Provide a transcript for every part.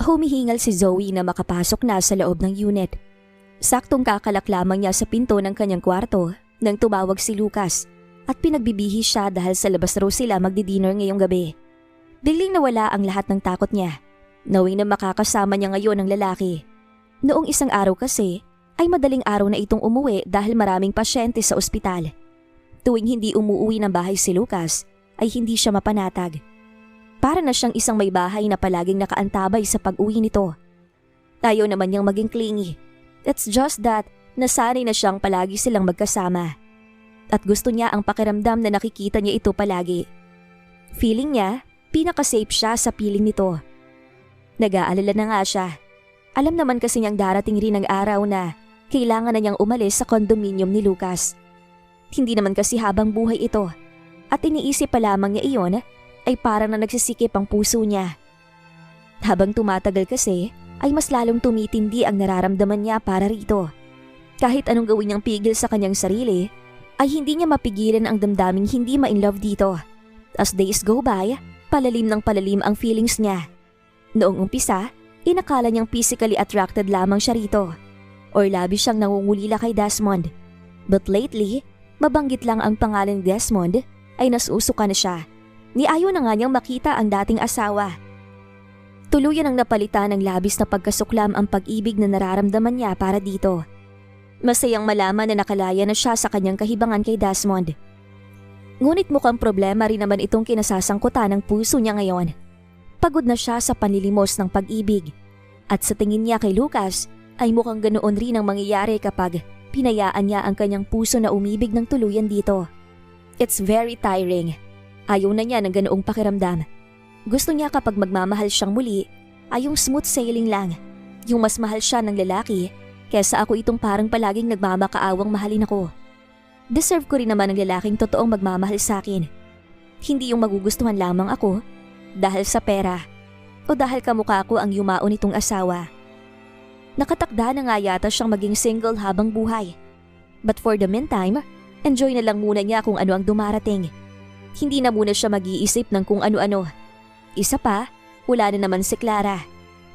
Humihingal si Zoe na makapasok na sa loob ng unit. Saktong kakalak lamang niya sa pinto ng kanyang kwarto nang tumawag si Lucas at pinagbibihi siya dahil sa labas raw sila magdi-dinner ngayong gabi. Bigling nawala ang lahat ng takot niya, knowing na makakasama niya ngayon ang lalaki. Noong isang araw kasi ay madaling araw na itong umuwi dahil maraming pasyente sa ospital. Tuwing hindi umuwi ng bahay si Lucas ay hindi siya mapanatag. Para na siyang isang may bahay na palaging nakaantabay sa pag-uwi nito. Ayaw naman niyang maging clingy. It's just that nasanay na siyang palagi silang magkasama. At gusto niya ang pakiramdam na nakikita niya ito palagi. Feeling niya, pinaka-safe siya sa piling nito. Nag-aalala na nga siya. Alam naman kasi niyang darating rin ang araw na kailangan na niyang umalis sa condominium ni Lucas. Hindi naman kasi habang buhay ito. At iniisip pa lamang niya iyon ay parang na nagsisikip ang puso niya. Habang tumatagal kasi ay mas lalong tumitindi ang nararamdaman niya para rito. Kahit anong gawin niyang pigil sa kanyang sarili, ay hindi niya mapigilan ang damdaming hindi ma-in love dito. As days go by, palalim ng palalim ang feelings niya. Noong umpisa, inakala niyang physically attracted lamang siya rito. Or labis siyang nangungulila kay Desmond. But lately, mabanggit lang ang pangalan ni Desmond ay nasusuka na siya. Niayon na nga niyang makita ang dating asawa. Tuluyan ang napalitan ng labis na pagkasuklam ang pag-ibig na nararamdaman niya para dito. Masayang malaman na nakalaya na siya sa kanyang kahibangan kay Desmond. Ngunit mukhang problema rin naman itong kinasasangkutan ng puso niya ngayon. Pagod na siya sa panlilimos ng pag-ibig. At sa tingin niya kay Lucas ay mukhang ganoon rin ang mangyayari kapag pinayaan niya ang kanyang puso na umibig ng tuluyan dito. It's very tiring. Ayaw na niya ng ganoong pakiramdam. Gusto niya kapag magmamahal siyang muli ay yung smooth sailing lang. Yung mas mahal siya ng lalaki kesa ako itong parang palaging nagmamakaawang mahalin ako. Deserve ko rin naman ng lalaking totoong magmamahal sa akin. Hindi yung magugustuhan lamang ako dahil sa pera o dahil kamukha ko ang yumao nitong asawa. Nakatakda na nga yata siyang maging single habang buhay. But for the meantime, enjoy na lang muna niya kung ano ang dumarating. Hindi na muna siya mag-iisip ng kung ano-ano. Isa pa, wala na naman si Clara.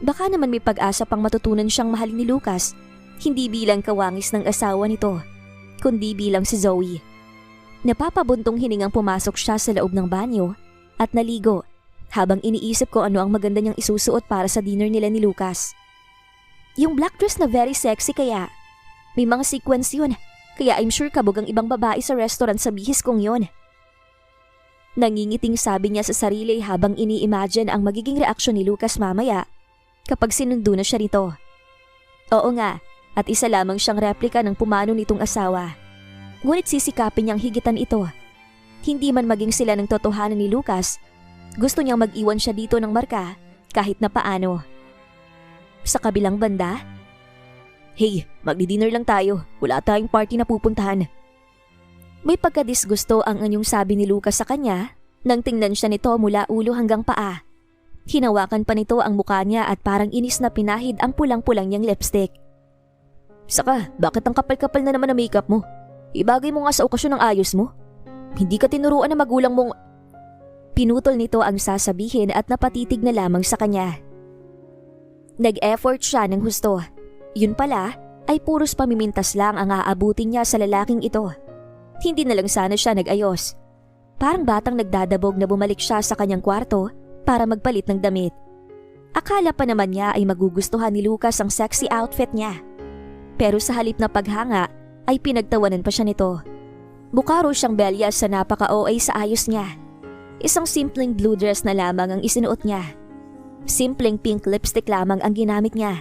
Baka naman may pag-asa pang matutunan siyang mahalin ni Lucas, hindi bilang kawangis ng asawa nito, kundi bilang si Zoe. Napapabuntong hiningang pumasok siya sa loob ng banyo at naligo habang iniisip ko ano ang maganda niyang isusuot para sa dinner nila ni Lucas. Yung black dress na very sexy kaya. May mga sequence yun, kaya I'm sure kabog ang ibang babae sa restaurant sa bihis kong yun. Nangingiting sabi niya sa sarili habang ini-imagine ang magiging reaksyon ni Lucas mamaya kapag sinundo na siya rito. Oo nga, at isa lamang siyang replika ng pumano nitong asawa. Ngunit sisikapin niyang higitan ito. Hindi man maging sila ng totohanan ni Lucas, gusto niyang mag-iwan siya dito ng marka kahit na paano. Sa kabilang banda, "Hey, magdi-dinner lang tayo. Wala tayong party na pupuntahan." May pagkadisgusto ang anyong sabi ni Lucas sa kanya nang tingnan siya nito mula ulo hanggang paa. Hinawakan pa nito ang mukha niya at parang inis na pinahid ang pulang-pulang niyang lipstick. "Saka, bakit ang kapal-kapal na naman ang makeup mo? Ibagay mo nga sa okasyon ng ayos mo. Hindi ka tinuruan ng magulang mong..." Pinutol nito ang sasabihin at napatitig na lamang sa kanya. Nag-effort siya ng husto. Yun pala ay puros pamimintas lang ang aabutin niya sa lalaking ito. Hindi na lang sana siya nag-ayos. Parang batang nagdadabog na bumalik siya sa kanyang kwarto para magpalit ng damit. Akala pa naman niya ay magugustuhan ni Lucas ang sexy outfit niya. Pero sa halip na paghanga ay pinagtawanan pa siya nito. Mukha raw siyang Belyas sa napaka-OA sa ayos niya. Isang simpleng blue dress na lamang ang isinuot niya. Simpleng pink lipstick lamang ang ginamit niya.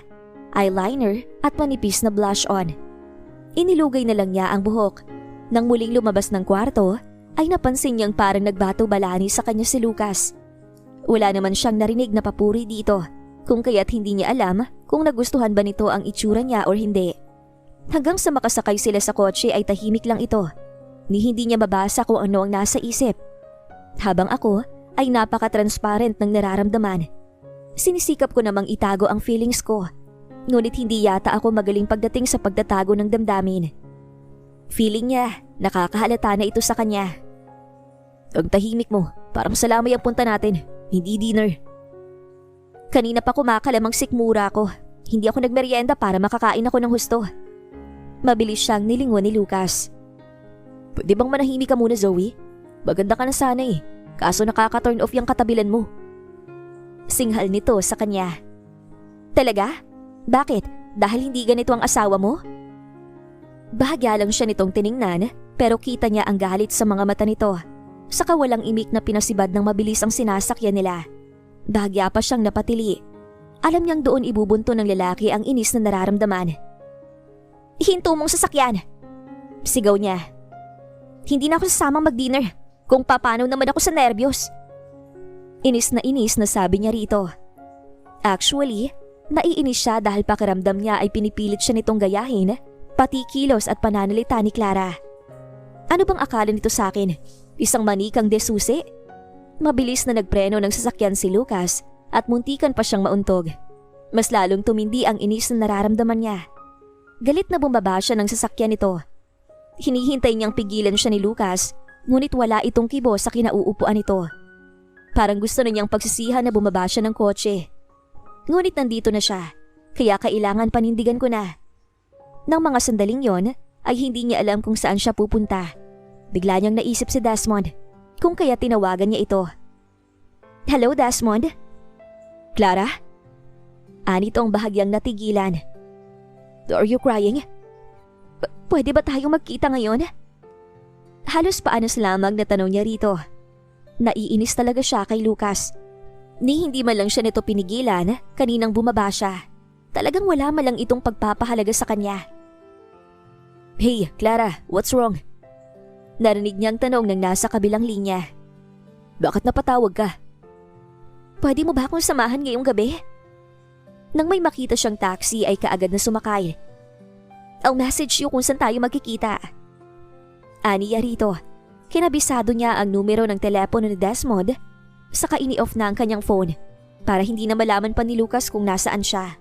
Eyeliner at manipis na blush on. Inilugay na lang niya ang buhok. Nang muling lumabas ng kwarto, ay napansin niyang parang nagbato-balani sa kanya si Lucas. Wala naman siyang narinig na papuri dito, kung kaya't hindi niya alam kung nagustuhan ba nito ang itsura niya or hindi. Hanggang sa makasakay sila sa kotse ay tahimik lang ito, ni hindi niya mabasa kung ano ang nasa isip. Habang ako ay napaka-transparent ng nararamdaman. Sinisikap ko namang itago ang feelings ko, ngunit hindi yata ako magaling pagdating sa pagtatago ng damdamin. Feeling niya, nakakahalata na ito sa kanya. "Ang tahimik mo, parang sa lamay ang punta natin, hindi dinner." Kanina pa kumakalamang sikmura ko. Hindi ako nagmeryenda para makakain ako ng husto. Mabilis siyang nilingon ni Lucas. Pwede bang manahimik ka muna, Zoe? Maganda ka na sana eh. Kaso nakaka-turn off yung katabilan mo. Singhal nito sa kanya. Talaga? Bakit? Dahil hindi ganito ang asawa mo? Bahagya lang siya nitong tiningnan pero kita niya ang galit sa mga mata nito. Saka walang imik na pinasibad ng mabilis ang sinasakyan nila. Bahagya pa siyang napatili. Alam niyang doon ibubunto ng lalaki ang inis na nararamdaman. Hinto mong sasakyan! Sigaw niya. Hindi na ako sasamang mag-dinner kung papano naman ako sa nervyos. Inis na sabi niya rito. Actually, naiinis siya dahil pakiramdam niya ay pinipilit siya nitong gayahin, pati kilos at pananalita ni Clara. Ano bang akala nito sa akin? Isang manikang desusi? Mabilis na nagpreno ng sasakyan si Lucas at muntikan pa siyang mauntog. Mas lalong tumindi ang inis na nararamdaman niya. Galit na bumaba siya ng sasakyan nito. Hinihintay niyang pigilan siya ni Lucas, ngunit wala itong kibo sa kinauupuan nito. Parang gusto na niyang pagsisihan na bumaba siya ng kotse. Ngunit nandito na siya, kaya kailangan panindigan ko na. Nang mga sandaling yon, ay hindi niya alam kung saan siya pupunta. Bigla niyang naisip si Desmond, kung kaya tinawagan niya ito. Hello, Desmond? Clara? Anito ang bahagyang natigilan. Are you crying? Pwede ba tayong magkita ngayon? Halos paanas lamang na tanong niya rito. Naiinis talaga siya kay Lucas. Ni hindi man lang siya nito pinigilan, kaninang bumaba siya. Talagang wala man lang itong pagpapahalaga sa kanya. Hey, Clara, what's wrong? Narinig niyang tanong ng nasa kabilang linya. Bakit napatawag ka? Pwede mo ba akong samahan ngayong gabi? Nang may makita siyang taxi ay kaagad na sumakay. I'll message you kung saan tayo magkikita. Aniya rito. Kinabisado niya ang numero ng telepono ni Desmond, saka ini-off na ang kanyang phone para hindi na malaman pa ni Lucas kung nasaan siya.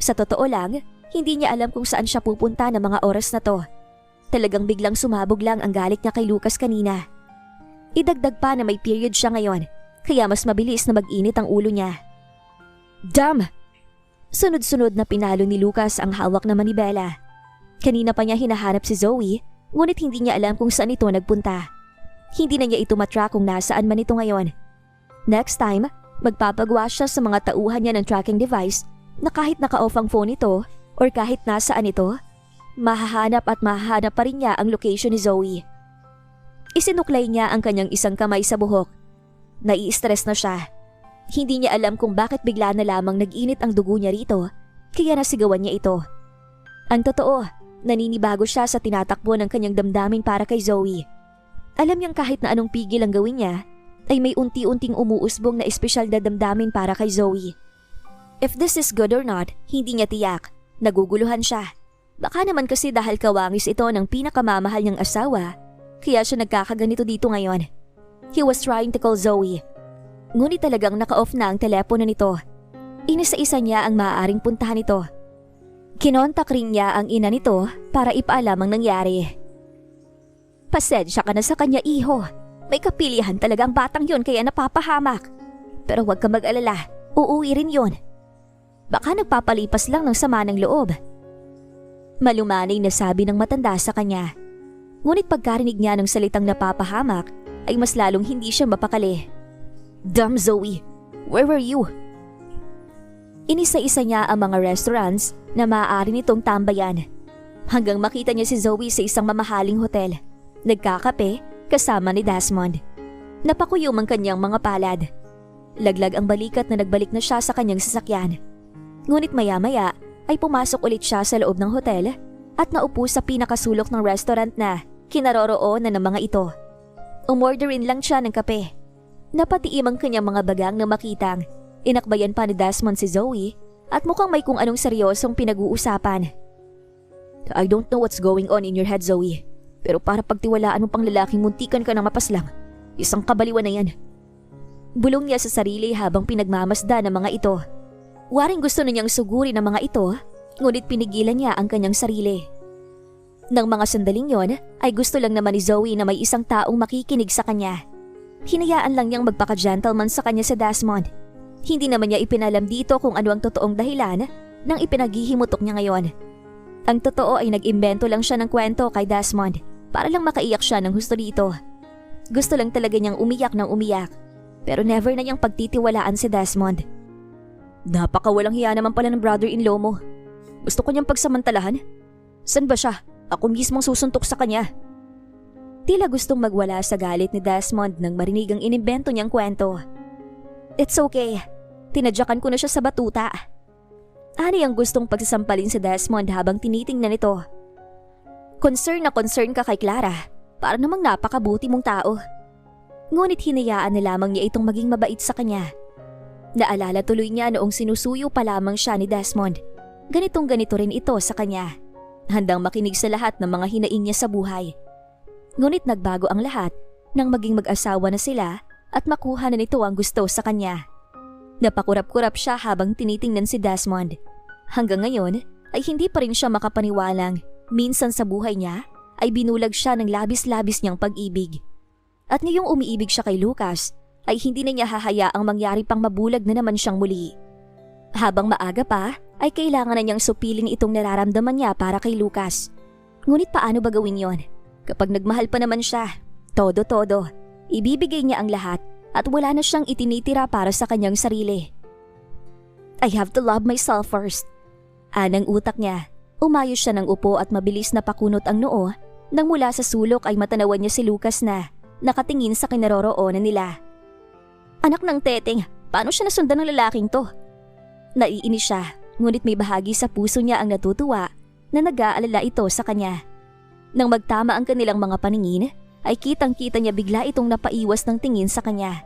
Sa totoo lang, hindi niya alam kung saan siya pupunta ng mga oras na to. Talagang biglang sumabog lang ang galit niya kay Lucas kanina. Idagdag pa na may period siya ngayon, kaya mas mabilis na mag-init ang ulo niya. Damn! Sunod-sunod na pinalo ni Lucas ang hawak na manibela. Kanina pa niya hinahanap si Zoe, ngunit hindi niya alam kung saan ito nagpunta. Hindi na niya ito matrack kung nasaan man ito ngayon. Next time, magpapagawa siya sa mga tauhan niya ng tracking device na kahit naka-off ang phone ito or kahit nasaan ito, mahahanap pa rin niya ang location ni Zoe. Isinuklay niya ang kanyang isang kamay sa buhok. Nai-stress na siya. Hindi niya alam kung bakit bigla na lamang nag-init ang dugo niya rito, kaya nasigawan niya ito. Ang totoo, naninibago siya sa tinatakbo ng kanyang damdamin para kay Zoe. Alam niyang kahit na anong pigil ang gawin niya, ay may unti-unting umuusbong na espesyal na damdamin para kay Zoe. If this is good or not, hindi niya tiyak. Naguguluhan siya. Baka naman kasi dahil kawangis ito ng pinakamamahal niyang asawa, kaya siya nagkakaganito dito ngayon. He was trying to call Zoe. Ngunit talagang naka-off na ang telepono nito. Inisa-isa niya ang maaaring puntahan nito. Kinontak rin niya ang ina nito para ipaalam ang nangyari. Pasensya ka na sa kanya, iho. May kapilihan talaga ang batang yon kaya napapahamak. Pero huwag ka mag-alala, uuwi rin yon. Baka nagpapalipas lang ng sama ng loob. Malumanay na sabi ng matanda sa kanya. Ngunit pagkarinig niya ng salitang napapahamak ay mas lalong hindi siya mapakali. Damn, Zoe, where were you? Inisa-isa niya ang mga restaurants na maaari nitong tambayan. Hanggang makita niya si Zoe sa isang mamahaling hotel. Nagkakape kasama ni Desmond. Napakuyom ang kanyang mga palad. Laglag ang balikat na nagbalik na siya sa kanyang sasakyan. Ngunit maya-maya ay pumasok ulit siya sa loob ng hotel at naupo sa pinakasulok ng restaurant na kinaroroonan ng mga ito. Umorderin lang siya ng kape. Napatiim ang kanyang mga bagang na makitang inakbayan pa ni Desmond si Zoe at mukhang may kung anong seryosong pinag-uusapan. I don't know what's going on in your head, Zoe. Pero para pagtiwalaan mo pang lalaking muntikan ka ng mapaslang, isang kabaliwan na yan. Bulong niya sa sarili habang pinagmamasda ng mga ito. Waring gusto na niyang sugurin ang mga ito, ngunit pinigilan niya ang kanyang sarili. Nang mga sandaling yon ay gusto lang naman ni Zoe na may isang taong makikinig sa kanya. Hinayaan lang niyang magpaka-gentleman sa kanya sa Desmond. Hindi naman niya ipinalam dito kung ano ang totoong dahilan ng ipinaghihimutok niya ngayon. Ang totoo ay nag-imbento lang siya ng kwento kay Desmond para lang makaiyak siya ng husto dito. Gusto lang talaga niyang umiyak ng umiyak, pero never na niyang pagtitiwalaan si Desmond. Napakawalang hiya naman pala ng brother-in-law mo. Gusto ko niyang pagsamantalahan. San ba siya? Ako mismong susuntok sa kanya. Tila gustong magwala sa galit ni Desmond nang marinig ang inimbento niyang kwento. It's okay. Tinadyakan ko na siya sa batuta. Ani ang gustong pagsasampalin si Desmond habang tinitingnan ito. Concern na concern ka kay Clara. Para namang napakabuti mong tao. Ngunit hinayaan na lamang niya itong maging mabait sa kanya. Naalala tuloy niya noong sinusuyo pa lamang siya ni Desmond. Ganitong ganito rin ito sa kanya. Handang makinig sa lahat ng mga hinaing niya sa buhay. Ngunit nagbago ang lahat nang maging mag-asawa na sila at makuha na nito ang gusto sa kanya. Napakurap-kurap siya habang tinitingnan si Desmond. Hanggang ngayon ay hindi pa rin siya makapaniwalang minsan sa buhay niya ay binulag siya ng labis-labis niyang pag-ibig. At ngayong umiibig siya kay Lucas ay hindi na niya hahayaang mangyari pang mabulag na naman siyang muli. Habang maaga pa ay kailangan na niyang supilin itong nararamdaman niya para kay Lucas. Ngunit paano ba gawin yon? Kapag nagmahal pa naman siya, todo-todo, ibibigay niya ang lahat at wala na siyang itinitira para sa kanyang sarili. I have to love myself first. Anang utak niya, umayos siya ng upo at mabilis na pakunot ang noo nang mula sa sulok ay matanawan niya si Lucas na nakatingin sa kinaroroonan nila. Anak ng teteng, paano siya nasundan ng lalaking to? Naiinis siya, ngunit may bahagi sa puso niya ang natutuwa na nag-aalala ito sa kanya. Nang magtama ang kanilang mga paningin, ay kitang-kita niya bigla itong napaiwas ng tingin sa kanya.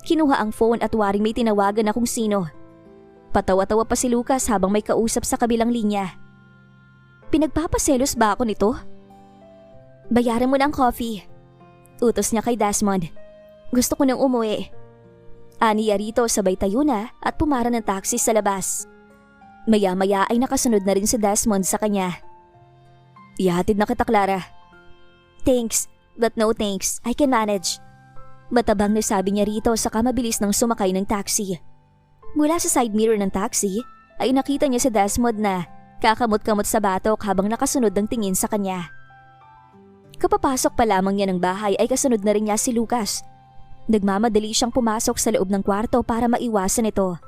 Kinuha ang phone at waring may tinawagan na kung sino. Patawa-tawa pa si Lucas habang may kausap sa kabilang linya. Pinagpapaselos ba ako nito? Bayaran mo na ang coffee. Utos niya kay Desmond. Gusto ko nang umuwi. Aniya rito sabay tayo na at pumara ng taxi sa labas. Maya-maya ay nakasunod na rin si Desmond sa kanya. Ihatid na kita, Clara. Thanks, but no thanks. I can manage. Matabang na sabi niya rito saka mabilis nang sumakay ng taxi. Mula sa side mirror ng taxi ay nakita niya si Desmond na kakamot-kamot sa batok habang nakasunod ng tingin sa kanya. Kapapasok pa lamang niya ng bahay ay kasunod na rin niya si Lucas. Nagmamadali siyang pumasok sa loob ng kwarto para maiwasan ito.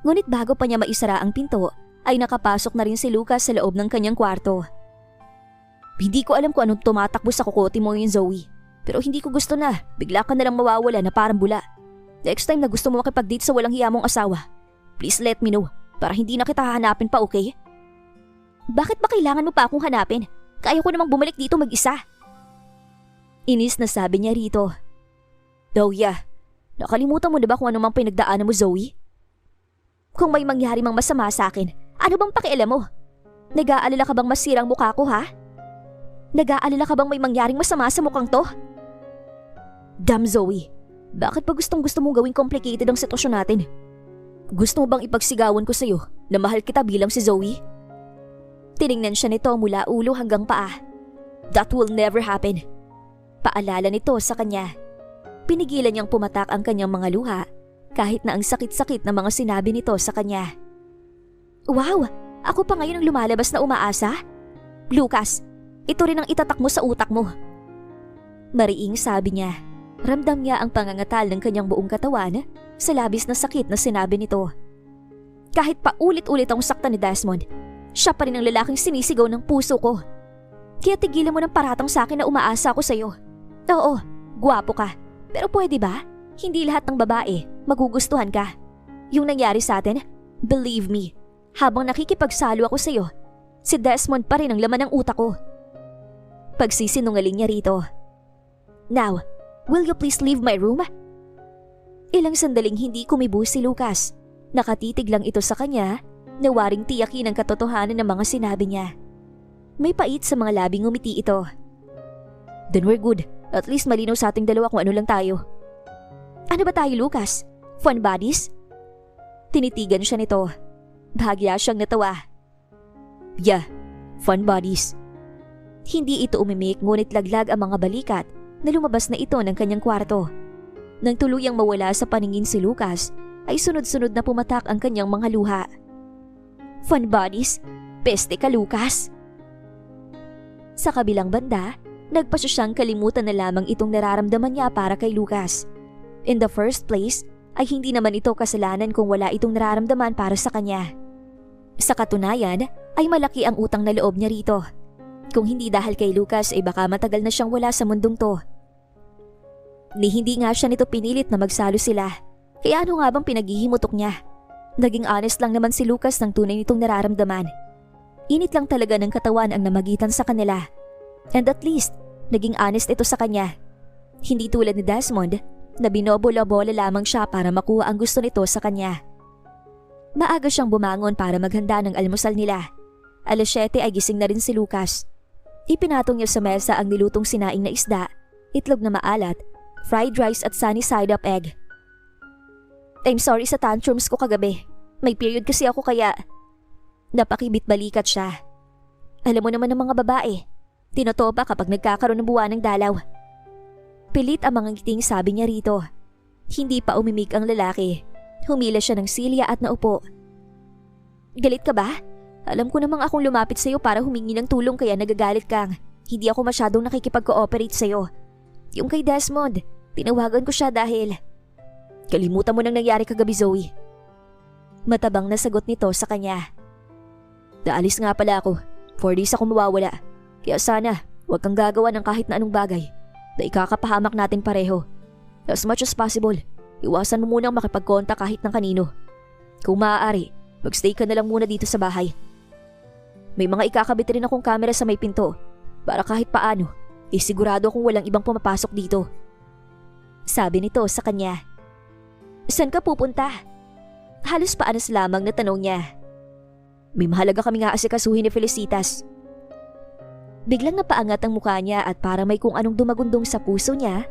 Ngunit bago pa niya maisara ang pinto ay nakapasok na rin si Lucas sa loob ng kanyang kwarto. Hindi ko alam kung anong tumatakbo sa kukote mo yun, Zoe. Pero hindi ko gusto na bigla ka na lang mawawala na parang bula. Next time na gusto mo makipag-date sa walang hiya mong asawa, please let me know para hindi na kita hahanapin pa, okay? Bakit ba kailangan mo pa akong hanapin? Kaya ko namang bumalik dito mag-isa. Inis na sabi niya rito. Doya, nakalimutan mo na ba kung ano mang pinagdaanan mo, Zoe? Kung may mangyari mang masama sa akin, ano bang pakialam mo? Nag-aalala ka bang masirang mukha ko, ha? Nag-aalala ka bang may mangyaring masama sa mukhang to? Damn, Zoe, bakit pa gustong-gusto mong gawing complicated ang sitwasyon natin? Gusto mo bang ipagsigawan ko sa'yo na mahal kita bilang si Zoe? Tiningnan siya nito mula ulo hanggang paa. That will never happen. Paalala nito sa kanya. Pinigilan niyang pumatak ang kanyang mga luha kahit na ang sakit-sakit na mga sinabi nito sa kanya. Wow! Ako pa ngayon ang lumalabas na umaasa? Lucas, ito rin ang itatak mo sa utak mo. Mariing sabi niya. Ramdam niya ang pangangatal ng kanyang buong katawan sa labis na sakit na sinabi nito. Kahit pa ulit-ulit ang saktan ni Desmond, siya pa rin ang lalaking sinisigaw ng puso ko. Kaya tigilan mo ng paratang sa akin na umaasa ako sa'yo. Oo, gwapo ka. Pero pwede ba? Hindi lahat ng babae magugustuhan ka. Yung nangyari sa atin, believe me, habang nakikipagsalo ako sa'yo, si Desmond pa rin ang laman ng utak ko. Pagsisinungaling niya rito. Now, will you please leave my room? Ilang sandaling hindi kumibo si Lucas. Nakatitig lang ito sa kanya na waring tiyakin ang katotohanan ng mga sinabi niya. May pait sa mga labing ngumiti ito. Then we're good. At least malinaw sa ating dalawa kung ano lang tayo. Ano ba tayo, Lucas? Fun buddies? Tinitigan siya nito. Bahagya siyang natawa. Yeah, fun buddies. Hindi ito umimik ngunit laglag ang mga balikat na lumabas na ito ng kanyang kwarto. Nang tuluyang mawala sa paningin si Lucas, ay sunod-sunod na pumatak ang kanyang mga luha. Fun buddies? Peste ka, Lucas! Sa kabilang banda, nagpasya siyang kalimutan na lamang itong nararamdaman niya para kay Lucas. In the first place, ay hindi naman ito kasalanan kung wala itong nararamdaman para sa kanya. Sa katunayan, ay malaki ang utang na loob niya rito. Kung hindi dahil kay Lucas ay baka matagal na siyang wala sa mundong to. Hindi nga siya nito pinilit na magsalo sila. Kaya ano nga bang pinaghihimutok niya? Naging honest lang naman si Lucas ng tunay nitong nararamdaman. Init lang talaga ng katawan ang namagitan sa kanila. And at least, naging honest ito sa kanya. Hindi tulad ni Desmond na binobola-bola lamang siya para makuha ang gusto nito sa kanya. Maaga siyang bumangon para maghanda ng almusal nila. 7:00 ay gising na rin si Lucas. Ipinatong niya sa mesa ang nilutong sinaing na isda, itlog na maalat, fried rice at sunny side up egg. I'm sorry sa tantrums ko kagabi. May period kasi ako kaya... Napakibit-balikat siya. Alam mo naman ng mga babae, tinotoba kapag nagkakaroon ng buwan ng dalaw. Pilit ang mga ngiting sabi niya rito. Hindi pa umimik ang lalaki. Humila siya ng silya at naupo. Galit ka ba? Alam ko namang akong lumapit sa'yo para humingi ng tulong kaya nagagalit kang. Hindi ako masyadong nakikipag-cooperate sa'yo. Yung kay Desmond, tinawagan ko siya dahil... Kalimutan mo nang nangyari kagabi, Zoe. Matabang na sagot nito sa kanya. Naalis nga pala ako. 4 days ako mawawala. Kaya sana, huwag kang gagawa ng kahit na anong bagay na ikakapahamak natin pareho. As much as possible, iwasan mo munang makipagkontak kahit ng kanino. Kung maaari, magstay ka na lang muna dito sa bahay. May mga ikakabit rin akong kamera sa may pinto para kahit paano, sigurado akong walang ibang pumapasok dito. Sabi nito sa kanya. Saan ka pupunta? Halos paanas lamang na tanong niya. May mahalaga kaming aasikasuhin ni Felicitas. Biglang napaangat ang mukha niya at para may kung anong dumagundong sa puso niya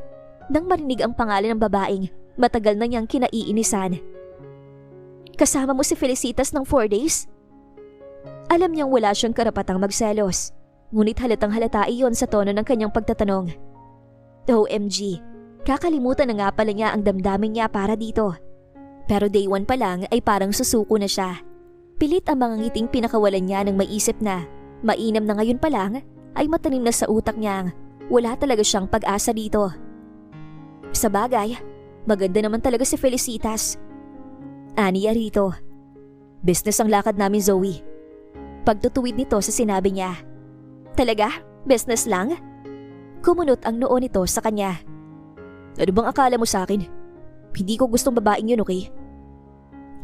nang marinig ang pangalan ng babaeng matagal na niyang kinaiinisan. Kasama mo si Felicitas ng 4 days? Alam niyang wala siyang karapatang magselos, ngunit halatang halata iyon sa tono ng kanyang pagtatanong. OMG, kakalimutan na nga pala niya ang damdamin niya para dito. Pero day 1 pa lang ay parang susuko na siya. Pilit ang mga ngiting pinakawalan niya ng maisip na mainam na ngayon pa lang ay matanim na sa utak niyang wala talaga siyang pag-asa dito. Sa bagay, maganda naman talaga si Felicitas. Aniya rito. Business ang lakad namin, Zoe. Pagtutuwid nito sa sinabi niya. Talaga? Business lang? Kumunot ang noo nito sa kanya. Ano bang akala mo sa akin? Hindi ko gustong babaeng yun, okay?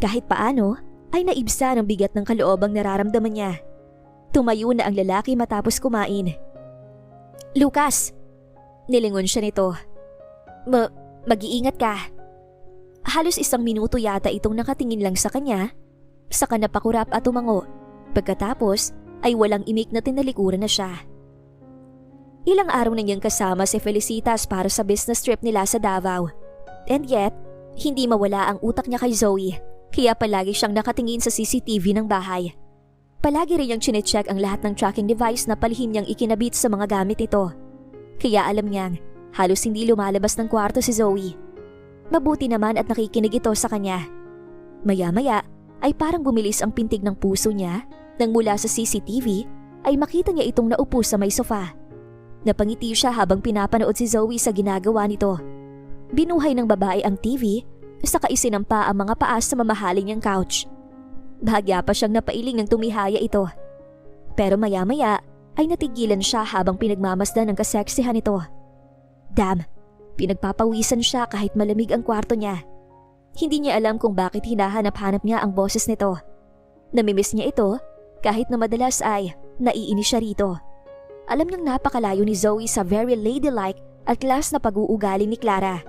Kahit paano, ay naibsa ng bigat ng kaloobang nararamdaman niya. Tumayo na ang lalaki matapos kumain. Lucas! Nilingon siya nito. Mag-iingat ka. Halos 1 minuto yata itong nakatingin lang sa kanya, saka napakurap at tumango. Pagkatapos ay walang imik na tinalikuran na siya. Ilang araw na niyang kasama si Felicitas para sa business trip nila sa Davao. And yet, hindi mawala ang utak niya kay Zoe, kaya palagi siyang nakatingin sa CCTV ng bahay. Palagi rin niyang chinecheck ang lahat ng tracking device na palihim niyang ikinabit sa mga gamit nito. Kaya alam niyang halos hindi lumalabas ng kwarto si Zoe. Mabuti naman at nakikinig ito sa kanya. Maya-maya ay parang bumilis ang pintig ng puso niya nang mula sa CCTV ay makita niya itong naupo sa may sofa. Napangiti siya habang pinapanood si Zoe sa ginagawa nito. Binuhay ng babae ang TV, saka isinampa ang mga paa sa mamahaling niyang couch. Bahagya pa siyang napailing ng tumihaya ito. Pero maya-maya ay natigilan siya habang pinagmamasdan ng kaseksihan nito. Damn, pinagpapawisan siya kahit malamig ang kwarto niya. Hindi niya alam kung bakit hinahanap-hanap niya ang boses nito. Namimiss niya ito kahit na madalas ay naiinis siya rito. Alam niyang napakalayo ni Zoe sa very ladylike at class na pag-uugali ni Clara.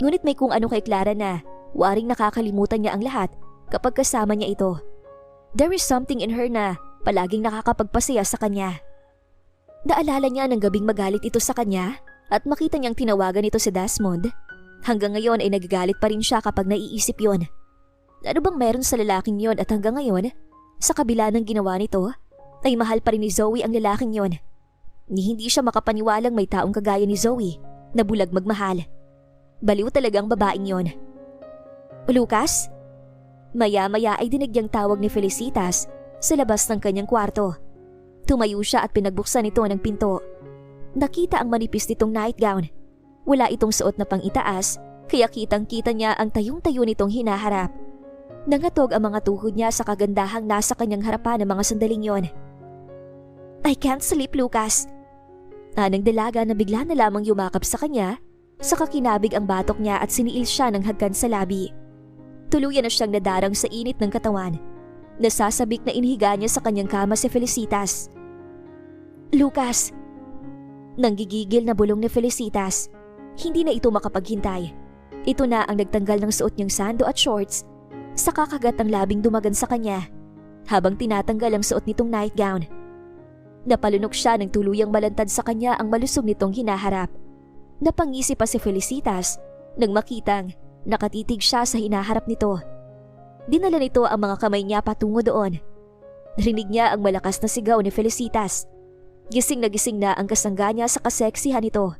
Ngunit may kung ano kay Clara na waring nakakalimutan niya ang lahat kapag kasama niya ito. There is something in her na palaging nakakapagpasaya sa kanya. Naalala niya ng gabing magalit ito sa kanya at makita niyang tinawagan ito si Desmond. Hanggang ngayon ay nagagalit pa rin siya kapag naiisip yon. Ano bang meron sa lalaking yon at hanggang ngayon, sa kabila ng ginawa nito, ay mahal pa rin ni Zoe ang lalaking yon. Hindi siya makapaniwalang may taong kagaya ni Zoe na bulag magmahal. Baliw talaga ang babaeng yon. Lucas? Maya-maya ay dinig niyang tawag ni Felicitas sa labas ng kanyang kwarto. Tumayo siya at pinagbuksan ito ng pinto. Nakita ang manipis nitong nightgown. Wala itong suot na pang-itaas, kaya kitang-kita niya ang tayong-tayo nitong hinaharap. Nangatog ang mga tuhod niya sa kagandahang nasa kanyang harapan ng mga sandaling yon. I can't sleep, Lucas. Anang dalaga na bigla na lamang yumakap sa kanya, saka kinabig ang batok niya at siniil siya ng hagkan sa labi. Tuluyan na siyang nadarang sa init ng katawan. Nasasabik na inihiga niya sa kanyang kama si Felicitas. Lucas! Nanggigigil na bulong ni Felicitas. Hindi na ito makapaghintay. Ito na ang nagtanggal ng suot niyang sando at shorts, saka kagat ang labing dumagan sa kanya, habang tinatanggal ang suot nitong nightgown. Napalunok siya ng tuluyang malantad sa kanya ang malusog nitong hinaharap. Napangisi pa si Felicitas nang makitang nakatitig siya sa hinaharap nito. Dinala nito ang mga kamay niya patungo doon. Narinig niya ang malakas na sigaw ni Felicitas. Gising na ang kasangga niya sa kaseksihan nito.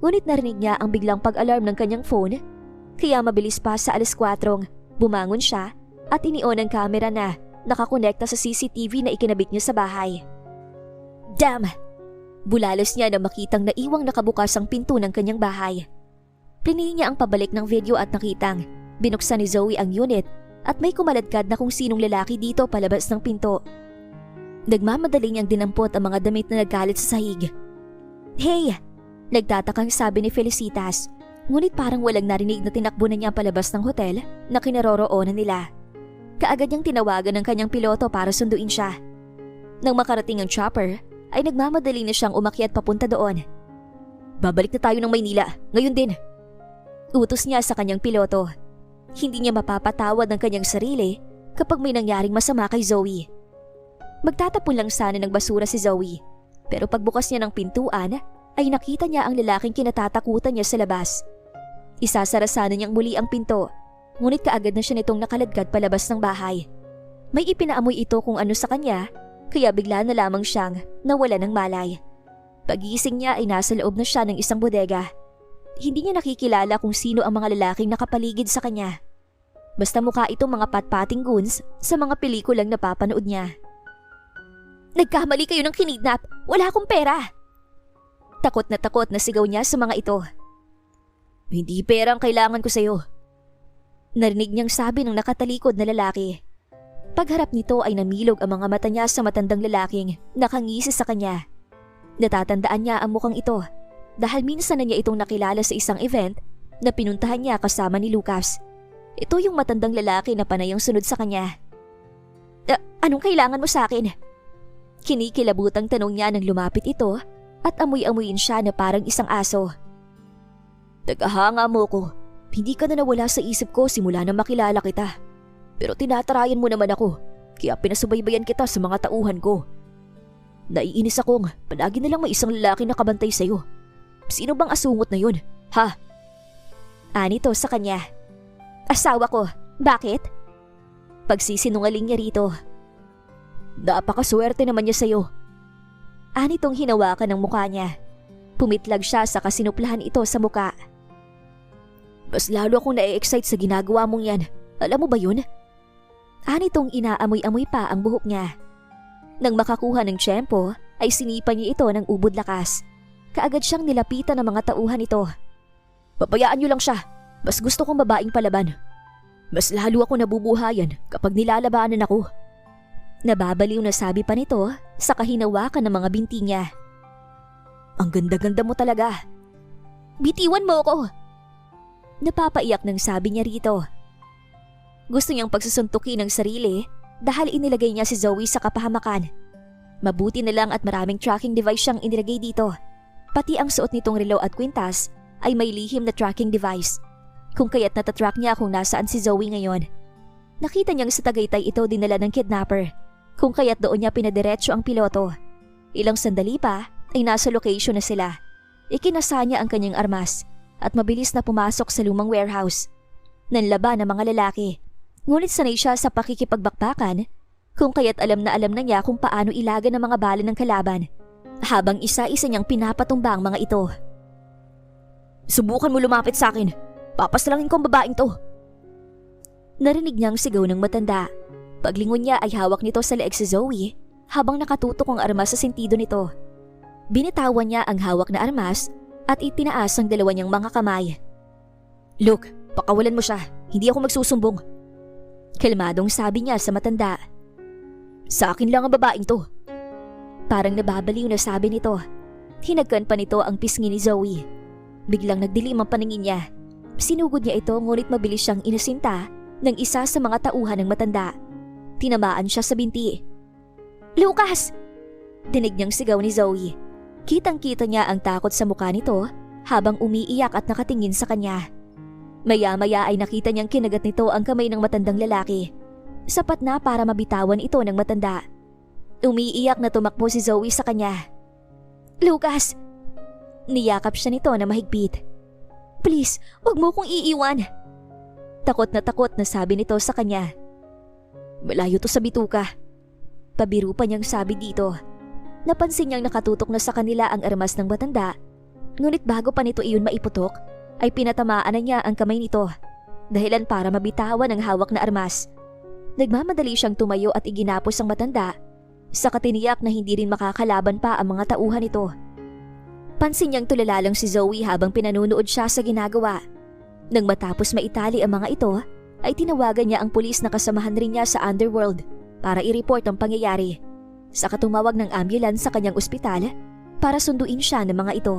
Ngunit narinig niya ang biglang pag-alarm ng kanyang phone, kaya mabilis pa sa 4:00 bumangon siya at inion ang camera na nakakonekta sa CCTV na ikinabit niya sa bahay. Damn! Bulalos niya na makitang naiwang nakabukas ang pinto ng kanyang bahay. Plinihin niya ang pabalik ng video at nakitang binuksan ni Zoe ang unit at may kumaladkad na kung sinong lalaki dito palabas ng pinto. Nagmamadali niyang dinampot ang mga damit na nagkalat sa sahig. Hey! Nagtatakang sabi ni Felicitas, ngunit parang walang narinig na tinakbo na niya palabas ng hotel na kinaroroonan nila. Kaagad niyang tinawagan ng kanyang piloto para sunduin siya. Nang makarating ang chopper, ay nagmamadali na siyang umakyat papunta doon. Babalik na tayo ng Maynila, ngayon din. Utos niya sa kanyang piloto. Hindi niya mapapatawad ang kanyang sarili kapag may nangyaring masama kay Zoe. Magtatapon lang sana ng basura si Zoe, pero pagbukas niya ng pintuan ay nakita niya ang lalaking kinatatakutan niya sa labas. Isasara sana niyang muli ang pinto, ngunit kaagad na siya nitong nakaladkad palabas ng bahay. May ipinaamoy ito kung ano sa kanya, kaya bigla na lamang siyang nawala ng malay. Pagising niya ay nasa loob na siya ng isang bodega. Hindi niya nakikilala kung sino ang mga lalaking nakapaligid sa kanya. Basta mukha itong mga patpating goons sa mga pelikulang napapanood niya. Nagkamali kayo ng kinidnap! Wala akong pera! Takot na sigaw niya sa mga ito. Hindi pera ang kailangan ko sa'yo. Narinig niyang sabi ng nakatalikod na lalaki. Pagharap nito ay namilog ang mga mata niya sa matandang lalaking nakangisi sa kanya. Natatandaan niya ang mukhang ito dahil minsan na niya itong nakilala sa isang event na pinuntahan niya kasama ni Lucas. Ito yung matandang lalaki na panayang sunod sa kanya. Anong kailangan mo sa akin? Kinikilabutang tanong niya nang lumapit ito at amoy-amoyin siya na parang isang aso. Tagahanga mo ko. Hindi ka na nawala sa isip ko simula na makilala kita. Pero tinatarayan mo naman ako, kaya pinasubaybayan kita sa mga tauhan ko. Naiinis akong palagi na lang may isang lalaki na kabantay sa'yo. Sino bang asungot na yun, ha? Anito sa kanya. Asawa ko, bakit? Pagsisinungaling niya rito. Napakaswerte naman niya sa'yo. Anitong hinawakan ng mukha niya. Pumitlag siya sa kasinuplahan ito sa muka. Mas lalo akong na-excite sa ginagawa mong yan. Alam mo ba yun? Anitong inaamoy-amoy pa ang buhok niya. Nang makakuha ng tiyempo, ay sinipa niya ito ng ubod lakas. Kaagad siyang nilapitan ng mga tauhan ito. Papayaan niyo lang siya. Mas gusto kong babaeng palaban. Mas lalo ako nabubuhayan kapag nilalabanan ako. Nababaliw na sabi pa nito sa kahinawakan ng mga binti niya. Ang ganda-ganda mo talaga. Bitiwan mo ako. Napapaiyak ng sabi niya rito. Gusto niyang pagsusuntukin ng sarili dahil inilagay niya si Zoe sa kapahamakan. Mabuti na lang at maraming tracking device siyang inilagay dito. Pati ang suot nitong relo at kwintas ay may lihim na tracking device. Kung kaya't natatrack niya kung nasaan si Zoe ngayon. Nakita niyang sa Tagaytay ito dinala ng kidnapper. Kung kaya't doon niya pinadiretso ang piloto. Ilang sandali pa ay nasa location na sila. Ikinasa niya ang kanyang armas at mabilis na pumasok sa lumang warehouse. Nanlaban ang mga lalaki. Ngunit sanay siya sa pakikipagbakbakan, kung kaya't alam na niya kung paano ilagan ang mga bala ng kalaban, habang isa-isa niyang pinapatumba ang mga ito. Subukan mo lumapit sa akin. Papasalangin ko ang babaeng to. Narinig niyang sigaw ng matanda. Paglingon niya ay hawak nito sa leeg si Zoe habang nakatutok ang armas sa sentido nito. Binitawan niya ang hawak na armas at itinaas ang dalawa niyang mga kamay. "Look, pakawalan mo siya. Hindi ako magsusumbong." Kalmadong sabi niya sa matanda. "Sa akin lang ang babaeng to." Parang nababaliw na sabi nito. Hinagkan pa nito ang pisngi ni Zoe. Biglang nagdilim ang paningin niya. Sinugod niya ito ngunit mabilis siyang inasinta ng isa sa mga tauhan ng matanda. Tinamaan siya sa binti. "Lucas!" Dinig niyang sigaw ni Zoe. Kitang-kita niya ang takot sa mukha nito habang umiiyak at nakatingin sa kanya. Maya-maya ay nakita niyang kinagat nito ang kamay ng matandang lalaki. Sapat na para mabitawan ito ng matanda. Umiiyak na tumakbo si Zoe sa kanya. "Lucas!" Niyakap siya nito na mahigpit. "Please, wag mo kong iiwan." Takot na sabi nito sa kanya. "Malayo to sa bituka." Pabiro pa niyang sabi dito. Napansin niyang nakatutok na sa kanila ang armas ng matanda. Ngunit bago pa nito iyon maiputok, ay pinatamaan na niya ang kamay nito. Dahilan para mabitawan ang hawak na armas. Nagmamadali siyang tumayo at iginapos ang matanda. Sa katiniyak na hindi rin makakalaban pa ang mga tauhan nito. Pansin niyang tulala lang si Zoe habang pinanunood siya sa ginagawa. Nang matapos maitali ang mga ito, ay tinawagan niya ang pulis na kasamahan rin niya sa underworld para i-report ang pangyayari. Saka tumawag ng ambulance sa kanyang ospital para sunduin siya ng mga ito.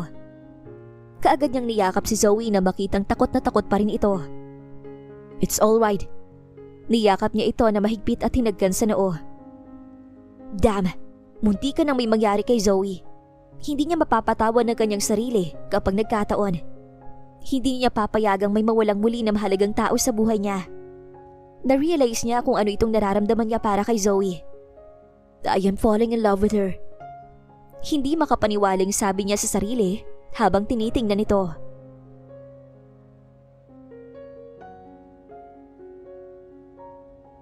Kaagad niyang niyakap si Zoe na makitang takot na takot pa rin ito. "It's all right." Niyakap niya ito na mahigpit at hinagkan sa noo. Damn, munti ka nang may mangyari kay Zoe. Hindi niya mapapatawan ng kanyang sarili kapag nagkataon. Hindi niya papayagang may mawalang muli na mahalagang tao sa buhay niya. Na-realize niya kung ano itong nararamdaman niya para kay Zoe. "I am falling in love with her." Hindi makapaniwalang sabi niya sa sarili habang tinitingnan ito.